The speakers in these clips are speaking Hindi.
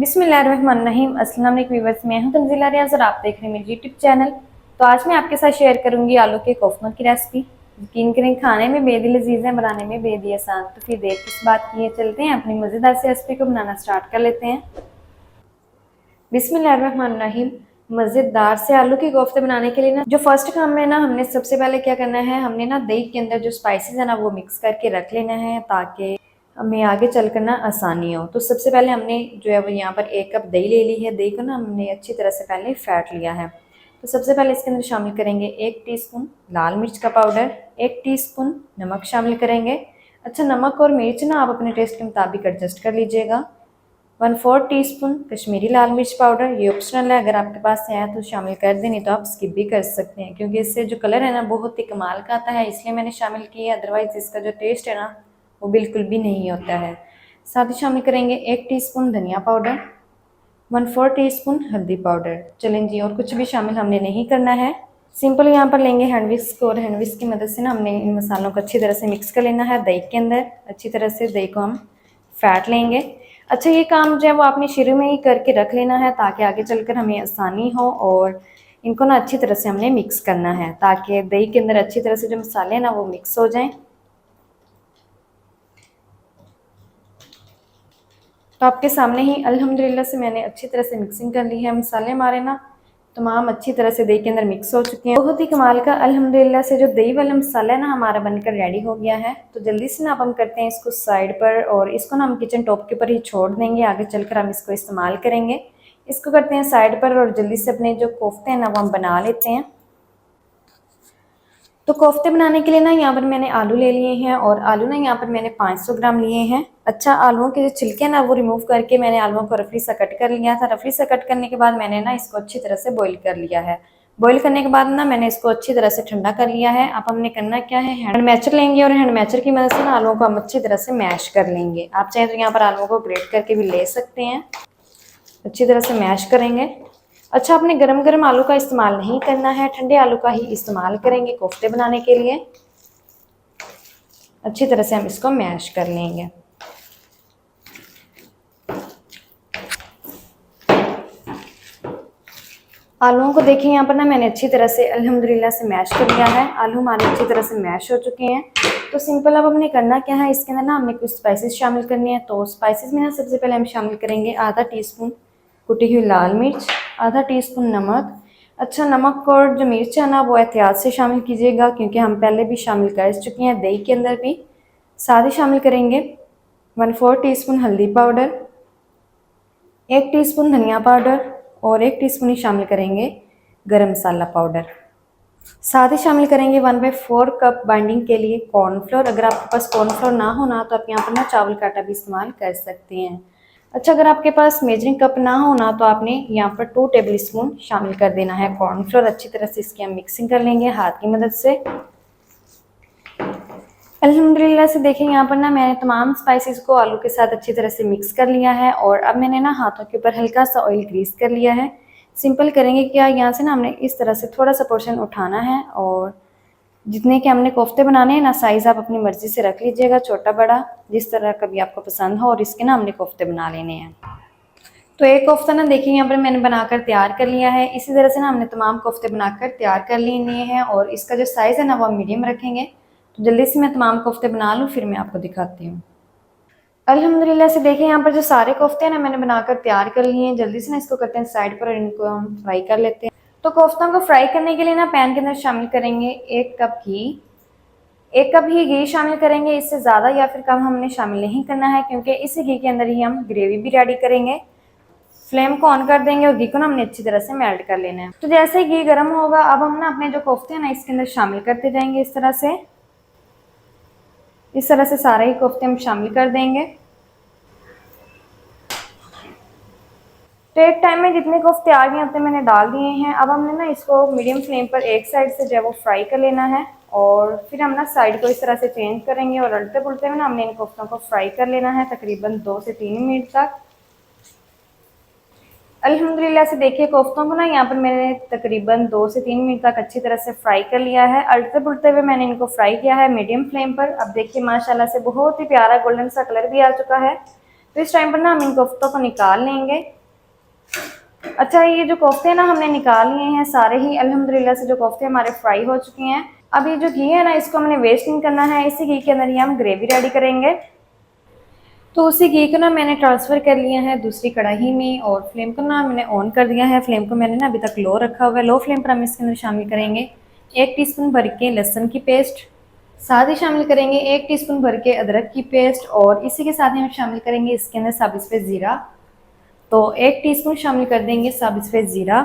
बिस्मिल्लाहिर्रहमानिर्रहीम। अस्सलाम वालेकुम व्यूअर्स, मैं हूं तंजीला रियाज और आप देख रहे हैं मेरे यूट्यूब चैनल। तो आज मैं आपके साथ शेयर करूंगी आलू के कोफ्तों की रेसिपी। यकीन करें खाने में बेहद लजीज है, बनाने में बेहद ही आसान। तो फिर देर किस बात की है, चलते हैं अपनी मज़ेदार सी रेसिपी को बनाना स्टार्ट कर लेते हैं। बिस्मिल्लाहिर्रहमानिर्रहीम। मज़ेदार से आलू के कोफ्ते बनाने के लिए ना जो फर्स्ट काम है ना, हमने सबसे पहले क्या करना है, हमने ना दही के अंदर जो स्पाइसेस है ना वो मिक्स करके रख लेना है ताकि हमें आगे चल कर ना आसानी हो। तो सबसे पहले हमने जो है वो यहाँ पर 1 कप दही ले ली है। दही को ना हमने अच्छी तरह से पहले फैट लिया है। तो सबसे पहले इसके अंदर शामिल करेंगे 1 टीस्पून लाल मिर्च का पाउडर, 1 टीस्पून नमक शामिल करेंगे। अच्छा, नमक और मिर्च ना आप अपने टेस्ट के मुताबिक एडजस्ट कर लीजिएगा। 1/4 टीस्पून कश्मीरी लाल मिर्च पाउडर, ये ऑप्शनल है, अगर आपके पास है तो शामिल कर दें, नहीं तो आप स्किप भी कर सकते हैं क्योंकि इससे जो कलर है ना बहुत ही कमाल का आता है, इसलिए मैंने शामिल किया। अदरवाइज इसका जो टेस्ट है ना वो बिल्कुल भी नहीं होता है। साथ ही शामिल करेंगे 1 टीस्पून धनिया पाउडर, 1/4 टीस्पून हल्दी पाउडर। चलें जी, और कुछ भी शामिल हमने नहीं करना है। सिंपल यहाँ पर लेंगे हैंड विस्क और हैंड विस्क की मदद से ना हमने इन मसालों को अच्छी तरह से मिक्स कर लेना है। दही के अंदर अच्छी तरह से दही को हम फैट लेंगे। अच्छा, ये काम जो है वो आपने शुरू में ही करके रख लेना है ताकि आगे चलकर हमें आसानी हो। और इनको ना अच्छी तरह से हमने मिक्स करना है ताकि दही के अंदर अच्छी तरह से जो मसाले हैं ना वो मिक्स हो जाएं। तो आपके सामने ही अल्हम्दुलिल्लाह से मैंने अच्छी तरह से मिक्सिंग कर ली है। मसाले हमारे ना तमाम अच्छी तरह से दही के अंदर मिक्स हो चुके हैं। बहुत ही कमाल का अल्हम्दुलिल्लाह से जो दही वाला मसाला है ना हमारा बनकर रेडी हो गया है। तो जल्दी से ना अब हम करते हैं इसको साइड पर, और इसको ना हम किचन टॉप के ऊपर ही छोड़ देंगे, आगे चलकर हम इसको इस्तेमाल करेंगे। इसको करते हैं साइड पर और जल्दी से अपने जो कोफ्ते हैं ना वो हम बना लेते हैं। तो कोफ्ते बनाने के लिए ना यहाँ पर मैंने आलू ले लिए हैं, और आलू ना यहाँ पर मैंने 500 ग्राम लिए हैं। अच्छा, आलूओं के जो छिलके ना वो रिमूव करके मैंने आलूओं को रफली सा कट कर लिया था। रफली सा कट करने के बाद मैंने ना इसको अच्छी तरह से बॉईल कर लिया है। बॉईल करने के बाद ना मैंने इसको अच्छी तरह से ठंडा कर लिया है। अब हमने करना क्या है, हैंड मैचर लेंगे और हैंड मैचर की मदद से ना आलूओं को हम अच्छी तरह से मैश कर लेंगे। आप चाहें तो यहाँ पर आलूओं को ग्रेट करके भी ले सकते हैं। अच्छी तरह से मैश करेंगे। अच्छा, आपने गरम गरम आलू का इस्तेमाल नहीं करना है, ठंडे आलू का ही इस्तेमाल करेंगे कोफ्ते बनाने के लिए। अच्छी तरह से हम इसको मैश कर लेंगे। आलूओं को देखिए यहाँ पर ना मैंने अच्छी तरह से अल्हम्दुलिल्लाह से मैश कर लिया है। आलू हमारे अच्छी तरह से मैश हो चुके हैं। तो सिंपल अब हमने करना क्या है, इसके अंदर ना हमने कुछ स्पाइसेस शामिल करनी है। तो स्पाइसेस में ना सबसे पहले हम शामिल करेंगे आधा टीस्पून कुटी हुई लाल मिर्च, आधा टीस्पून नमक। अच्छा, नमक और जो मिर्च है ना वो एहतियात से शामिल कीजिएगा क्योंकि हम पहले भी शामिल कर चुके हैं दही के अंदर भी। साथ ही शामिल करेंगे 1/4 टीस्पून हल्दी पाउडर, 1 टीस्पून धनिया पाउडर और 1 टीस्पून ही शामिल करेंगे गरम मसाला पाउडर। साथ ही शामिल करेंगे 1/4 कप बाइंडिंग के लिए कॉर्नफ्लोर। अगर आपके पास कॉर्नफ्लोर ना हो ना तो आप यहाँ पर ना चावल का आटा भी इस्तेमाल कर सकते हैं। अच्छा, अगर आपके पास मेजरिंग कप ना हो ना तो आपने यहाँ पर 2 टेबल स्पून शामिल कर देना है कॉर्नफ्लोर। अच्छी तरह से इसकी हम मिक्सिंग कर लेंगे हाथ की मदद से। अल्हम्दुलिल्लाह से देखें यहाँ पर ना मैंने तमाम स्पाइसेस को आलू के साथ अच्छी तरह से मिक्स कर लिया है, और अब मैंने ना हाथों के ऊपर हल्का सा ऑयल ग्रीस कर लिया है। सिंपल करेंगे क्या, यहाँ से ना हमने इस तरह से थोड़ा सा पोर्शन उठाना है, और जितने के हमने कोफ्ते बनाने हैं ना साइज़ आप अपनी मर्ज़ी से रख लीजिएगा, छोटा बड़ा जिस तरह का भी आपको पसंद हो, और इसके ना हमने कोफ्ते बना लेने हैं। तो एक कोफ्ता ना देखिए यहाँ पर मैंने बनाकर तैयार कर लिया है। इसी तरह से ना हमने तमाम कोफ्ते बनाकर तैयार कर लिए हैं, और इसका जो साइज़ है ना वो हम मीडियम रखेंगे। तो जल्दी से मैं तमाम कोफ्ते बना लूँ फिर मैं आपको दिखाती हूँ। अल्हम्दुलिल्लाह से देखिए यहाँ पर जो सारे कोफ्ते हैं ना मैंने बनाकर तैयार कर लिए हैं। जल्दी से ना इसको करते हैं साइड पर और इनको हम फ्राई कर लेते हैं। तो कोफ्तों को फ्राई करने के लिए ना पैन के अंदर शामिल करेंगे 1 कप घी। 1 कप ही घी शामिल करेंगे, इससे ज़्यादा या फिर कम हमने शामिल नहीं करना है क्योंकि इसी घी के अंदर ही हम ग्रेवी भी रेडी करेंगे। फ्लेम को ऑन कर देंगे और घी को ना हमने अच्छी तरह से मेल्ट कर लेना है। तो जैसे ही घी गर्म होगा अब हम ना अपने जो कोफ्ते हैं ना इसके अंदर शामिल करते जाएंगे। इस तरह से सारे ही कोफ्ते हम शामिल कर देंगे। तो एक टाइम में जितने कोफ्ते आ गए उतने मैंने डाल दिए हैं। अब हमने ना इसको मीडियम फ्लेम पर एक साइड से जो है वो फ्राई कर लेना है, और फिर हम ना साइड को इस तरह से चेंज करेंगे और उल्टे पुल्टे में ना हमने इन कोफ्तों को फ्राई कर लेना है तकरीबन 2 से 3 मिनट तक। अल्हम्दुलिल्लाह से देखिए कोफ्तों को ना यहाँ पर मैंने तकरीबन 2 से 3 मिनट तक अच्छी तरह से फ्राई कर लिया है। उल्टे पुल्टे हुए मैंने इनको फ्राई किया है मीडियम फ्लेम पर। अब देखिए माशाल्लाह से बहुत ही प्यारा गोल्डन सा कलर भी आ चुका है। तो इस टाइम पर ना हम इन कोफ्तों को निकाल लेंगे। अच्छा, ये जो कोफ्ते ना हमने निकाल लिए हैं सारे ही अल्हम्दुलिल्लाह से, जो कोफ्ते हमारे फ्राई हो चुके हैं। अब ये जो घी है ना, इसको हमने वेस्ट नहीं करना है, इसी घी के अंदर ही हम ग्रेवी रेडी करेंगे। तो उसी घी को ना मैंने ट्रांसफ़र कर लिया है दूसरी कढ़ाई में और फ्लेम को ना मैंने ऑन कर दिया है। फ्लेम को मैंने ना अभी तक लो रखा हुआ है। लो फ्लेम पर हम इसके अंदर शामिल करेंगे 1 टीस्पून भर के लहसुन की पेस्ट, साथ ही शामिल करेंगे 1 टीस्पून भर के अदरक की पेस्ट और इसी के साथ ही हम शामिल करेंगे इसके अंदर साबित सफ़ेद ज़ीरा। तो 1 टीस्पून शामिल कर देंगे साबित सफ़ेद ज़ीरा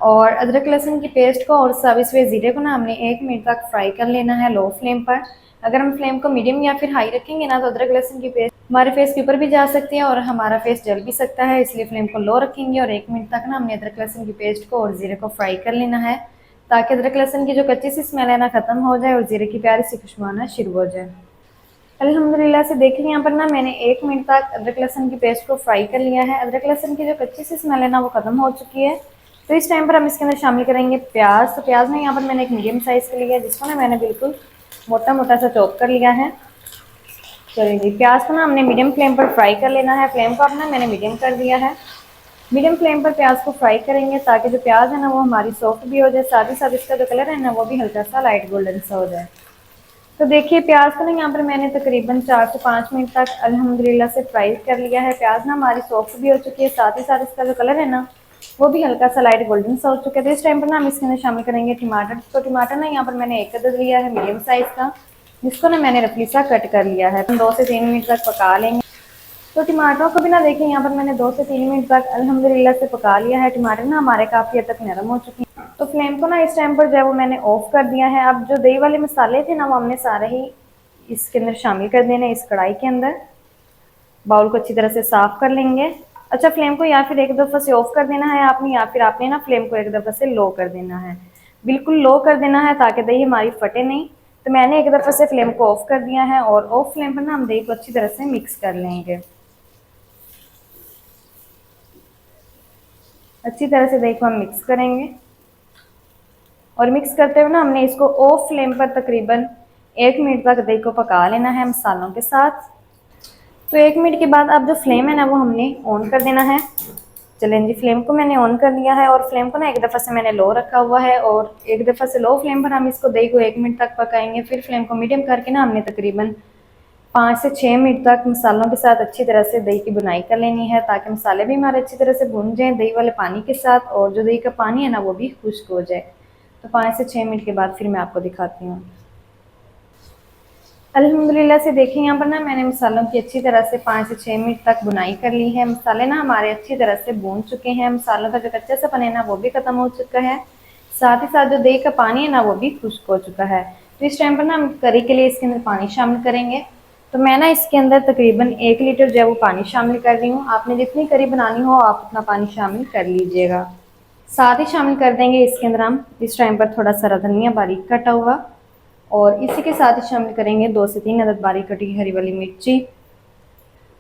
और अदरक लहसुन की पेस्ट को और साबित सफ़ेद ज़ीरे को ना हमने 1 मिनट तक फ्राई कर लेना है लो फ्लेम पर। अगर हम फ्लेम को मीडियम या फिर हाई रखेंगे ना, तो अदरक लहसुन की पेस्ट हमारे फेस के ऊपर भी जा सकती है और हमारा फेस जल भी सकता है, इसलिए फ्लेम को लो रखेंगे और 1 मिनट तक ना हमने अदरक लहसुन की पेस्ट को और ज़ीरे को फ्राई कर लेना है, ताकि अदरक लहसुन की जो कच्ची सी स्मेल है ना ख़त्म हो जाए और ज़ीरे की प्यारी सी खुशबू आना शुरू हो जाए। अल्हम्दुलिल्लाह से देखिए यहाँ पर ना मैंने 1 मिनट तक अदरक लहसुन की पेस्ट को फ्राई कर लिया है। अदरक लहसुन की जो कच्ची सी स्मेल है ना, वो ख़त्म हो चुकी है। तो इस टाइम पर हम इसके अंदर शामिल करेंगे प्याज। तो प्याज में यहाँ पर मैंने एक मीडियम साइज़ का लिया है, जिसको ना मैंने बिल्कुल मोटा मोटा सा चॉप कर लिया है। चलिए जी, प्याज को ना हमने मीडियम फ्लेम पर फ्राई कर लेना है। फ्लेम को अपना मैंने मीडियम कर दिया है। मीडियम फ्लेम पर प्याज को फ्राई करेंगे ताकि जो प्याज है ना, वो हमारी सॉफ्ट भी हो जाए, साथ ही साथ इसका जो कलर है ना, वो भी हल्का सा लाइट गोल्डन सा हो जाए। तो देखिए प्याज को ना यहाँ पर मैंने तकरीबन 4 से 5 मिनट तक अल्हम्दुलिल्लाह से फ्राई कर लिया है। प्याज ना हमारी सॉफ्ट भी हो चुकी है, साथ ही साथ इसका जो कलर है ना, वो भी हल्का सा लाइट गोल्डन सा हो चुका है। तो इस टाइम पर ना हम इसके अंदर शामिल करेंगे टमाटर। तो टमाटर ना यहाँ पर मैंने 1 अदद लिया है मीडियम साइज़ का, जिसको ना मैंने रफली सा कट कर लिया है। 2 से 3 मिनट तक पका लेंगे। तो टमाटरों को भी ना देखिए यहाँ पर मैंने 2 से 3 मिनट तक अल्हम्दुलिल्लाह से पका लिया है। टमाटर ना हमारे काफ़ी हद तक नरम हो चुके हैं। तो फ्लेम को ना इस टाइम पर जो है वो मैंने ऑफ कर दिया है। अब जो दही वाले मसाले थे ना, वो हमने सारे ही इसके अंदर शामिल कर देने, इस कढ़ाई के अंदर। बाउल को अच्छी तरह से साफ कर लेंगे। अच्छा, फ्लेम को या फिर एक दफ़ा से ऑफ कर देना है आपने, या फिर आपने ना फ्लेम को एक दफ़ा से लो कर देना है। बिल्कुल लो कर देना है ताकि दही हमारी फटे नहीं। तो मैंने एक दफ़ा से फ्लेम को ऑफ कर दिया है और ऑफ फ्लेम पर ना हम दही को अच्छी तरह से मिक्स कर लेंगे। अच्छी तरह से दही को हम मिक्स करेंगे और मिक्स करते हुए ना हमने इसको ऑफ फ्लेम पर तकरीबन 1 मिनट तक दही को पका लेना है मसालों के साथ। तो 1 मिनट के बाद अब जो फ्लेम है ना, वो हमने ऑन कर देना है। चलें जी, फ्लेम को मैंने ऑन कर दिया है और फ्लेम को ना एक दफ़ा से मैंने लो रखा हुआ है और एक दफ़ा से लो फ्लेम पर हम इसको दही को 1 मिनट तक पकाएंगे। फिर फ्लेम को मीडियम करके ना हमने तकरीबन 5 से 6 मिनट तक मसालों के साथ अच्छी तरह से दही की बुनाई कर लेनी है, ताकि मसाले भी हमारे अच्छी तरह से भुन जाएँ दही वाले पानी के साथ और जो दही का पानी है ना, वो भी खुश्क हो जाए। तो 5 से 6 मिनट के बाद फिर मैं आपको दिखाती हूँ। अल्हम्दुलिल्लाह से देखिए यहाँ पर ना मैंने मसालों की अच्छी तरह से 5 से 6 मिनट तक बुनाई कर ली है। मसाले ना हमारे अच्छी तरह से भून चुके हैं। मसालों का जो कच्चा सा पन है ना, वो भी ख़त्म हो चुका है। साथ ही साथ जो दही का पानी है ना, वो भी खुश्क हो चुका है। तो इस टाइम पर ना हम करी के लिए इसके अंदर पानी शामिल करेंगे। तो मैं ना इसके अंदर तकरीबन 1 लीटर जो है वो पानी शामिल कर रही हूँ। आपने जितनी करी बनानी हो आप उतना पानी शामिल कर लीजिएगा। साथ ही शामिल कर देंगे इसके अंदर हम इस टाइम पर थोड़ा सा धनिया बारीक कटा हुआ और इसी के साथ ही शामिल करेंगे 2 से 3 अदद बारीक कटी हरी वाली मिर्ची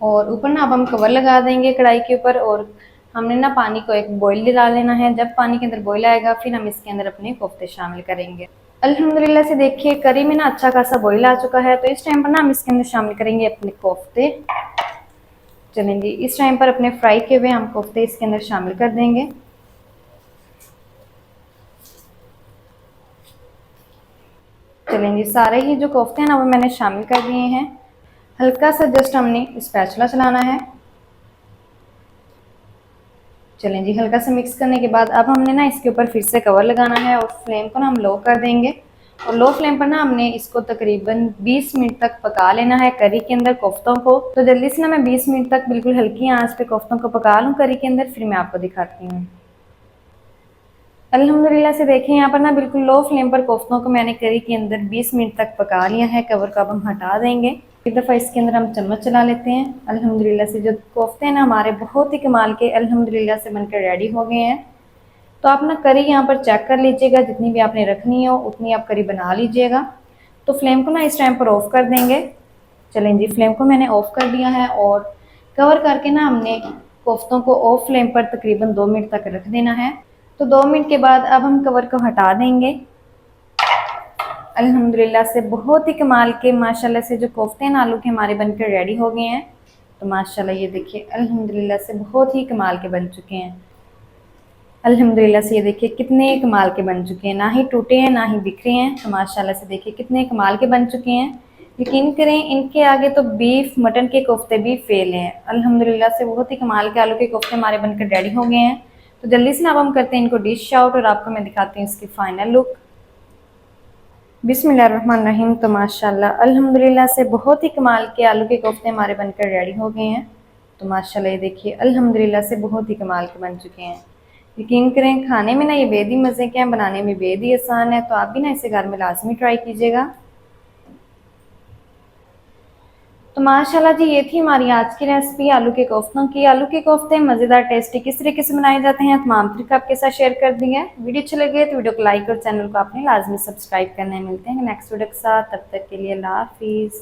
और ऊपर ना अब हम कवर लगा देंगे कढ़ाई के ऊपर और हमने ना पानी को एक बॉईल दिला लेना है। जब पानी के अंदर बॉईल आएगा फिर हम इसके अंदर अपने कोफ्ते शामिल करेंगे। अल्हम्दुलिल्लाह से देखिए करी में ना अच्छा खासा बॉईल आ चुका है। तो इस टाइम पर ना हम इसके अंदर शामिल करेंगे अपने कोफ्ते। चलें जी, इस टाइम पर अपने फ्राई किए हुए हम कोफ्ते इसके अंदर शामिल कर देंगे। चलें जी, सारे ही जो कोफ्ते हैं ना, वो मैंने शामिल कर दिए हैं। हल्का सा जस्ट हमने स्पैचुला चलाना है। चलें जी, हल्का सा मिक्स करने के बाद अब हमने ना इसके ऊपर फिर से कवर लगाना है और फ्लेम को ना हम लो कर देंगे और लो फ्लेम पर ना हमने इसको तकरीबन 20 मिनट तक पका लेना है करी के अंदर कोफ्तों को। तो जल्दी से ना मैं 20 मिनट तक बिल्कुल हल्की आंच पे कोफ्तों को पका लूँ करी के अंदर, फिर मैं आपको दिखाती हूँ। अल्हम्दुलिल्लाह से देखें यहाँ पर ना बिल्कुल लो फ्लेम पर कोफ्तों को मैंने करी के अंदर 20 मिनट तक पका लिया है। कवर को अब हम हटा देंगे। एक दफ़ा इसके अंदर हम चम्मच चला लेते हैं। अल्हम्दुलिल्लाह से जो कोफ्ते हैं ना हमारे बहुत ही कमाल के अल्हम्दुलिल्लाह से बनकर रेडी हो गए हैं। तो आप ना करी यहाँ पर चेक कर लीजिएगा, जितनी भी आपने रखनी हो उतनी आप करी बना लीजिएगा। तो फ्लेम को ना इस टाइम पर ऑफ़ कर देंगे। चलें जी, फ्लेम को मैंने ऑफ़ कर दिया है और कवर करके ना हमने कोफ्तों को ऑफ फ्लेम पर तकरीबन 2 मिनट तक रख देना है। तो 2 मिनट के बाद अब हम कवर को हटा देंगे। अल्हम्दुलिल्लाह से बहुत ही कमाल के माशाल्लाह से जो कोफ्ते हैं आलू के हमारे बनकर रेडी हो गए हैं। तो माशाल्लाह ये देखिए अल्हम्दुलिल्लाह से बहुत ही कमाल के बन चुके हैं। अल्हम्दुलिल्लाह से ये देखिए कितने कमाल के बन चुके हैं, ना ही टूटे हैं ना ही बिखरे हैं। तो माशाल्लाह से देखिए कितने कमाल के बन चुके हैं। यकीन करें इनके आगे तो बीफ मटन के कोफ्ते भी फेल हैं। अल्हम्दुलिल्लाह से बहुत ही कमाल के आलू के कोफ्ते हमारे बनकर रेडी हो गए हैं। तो जल्दी से ना अब हम करते हैं इनको डिश आउट और आपको मैं दिखाती हूँ इसकी फाइनल लुक। बिस्मिल्लाहिर्रहमानिर्रहीम। तो माशाल्लाह अल्हम्दुलिल्लाह से बहुत ही कमाल के आलू के कोफ्ते हमारे बनकर रेडी हो गए हैं। तो माशाल्लाह ये देखिए अल्हम्दुलिल्लाह से बहुत ही कमाल के बन चुके हैं। यकीन करें खाने में ना ये बेहद ही मज़े के हैं, बनाने में बेहद ही आसान है। तो आप भी ना इसे घर में लाजमी ट्राई कीजिएगा। तो माशाल्लाह जी ये थी हमारी आज की रेसिपी आलू के कोफ्तों की। आलू के कोफ्ते मज़ेदार टेस्टी किस तरीके से बनाए जाते हैं तमाम तरीका आपके साथ शेयर कर दी है। वीडियो अच्छी लगी तो वीडियो को लाइक और चैनल को आपने लाजमी सब्सक्राइब करना है। मिलते हैं नेक्स्ट वीडियो के साथ, तब तक के लिए अल्लाह हाफिज़।